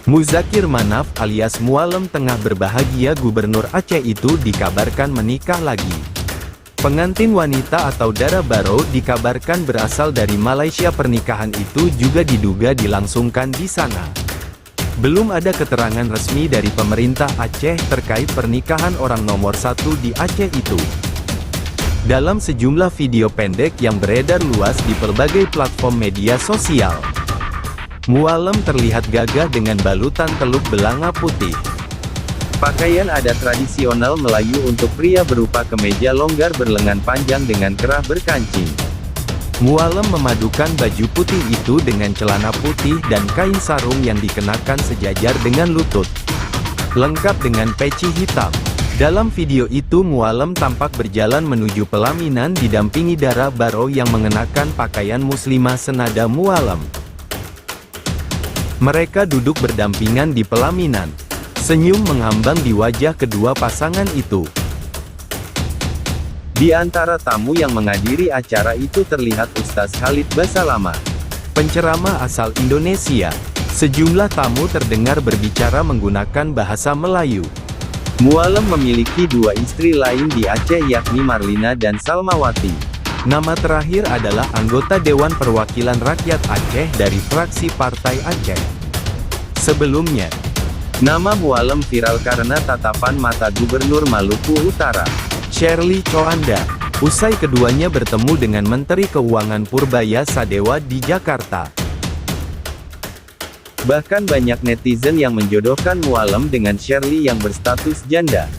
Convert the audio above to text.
Muzakir Manaf alias Mualem tengah berbahagia. Gubernur Aceh itu dikabarkan menikah lagi. Pengantin wanita atau Dara Barrow dikabarkan berasal dari Malaysia. Pernikahan itu juga diduga dilangsungkan di sana. Belum ada keterangan resmi dari pemerintah Aceh terkait pernikahan orang nomor satu di Aceh itu. Dalam sejumlah video pendek yang beredar luas di berbagai platform media sosial, Mualem terlihat gagah dengan balutan teluk belanga putih. Pakaian adat tradisional Melayu untuk pria berupa kemeja longgar berlengan panjang dengan kerah berkancing. Mualem memadukan baju putih itu dengan celana putih dan kain sarung yang dikenakan sejajar dengan lutut, lengkap dengan peci hitam. Dalam video itu Mualem tampak berjalan menuju pelaminan didampingi Dara Barrow yang mengenakan pakaian muslimah senada Mualem. Mereka duduk berdampingan di pelaminan. Senyum mengambang di wajah kedua pasangan itu. Di antara tamu yang menghadiri acara itu terlihat Ustaz Khalid Basalamah, penceramah asal Indonesia. Sejumlah tamu terdengar berbicara menggunakan bahasa Melayu. Mualem memiliki dua istri lain di Aceh yakni Marlina dan Salmawati. Nama terakhir adalah anggota Dewan Perwakilan Rakyat Aceh dari fraksi Partai Aceh. Sebelumnya, nama Mualem viral karena tatapan mata Gubernur Maluku Utara, Shirley Coanda, usai keduanya bertemu dengan Menteri Keuangan Purbaya Sadewa di Jakarta. Bahkan banyak netizen yang menjodohkan Mualem dengan Shirley yang berstatus janda.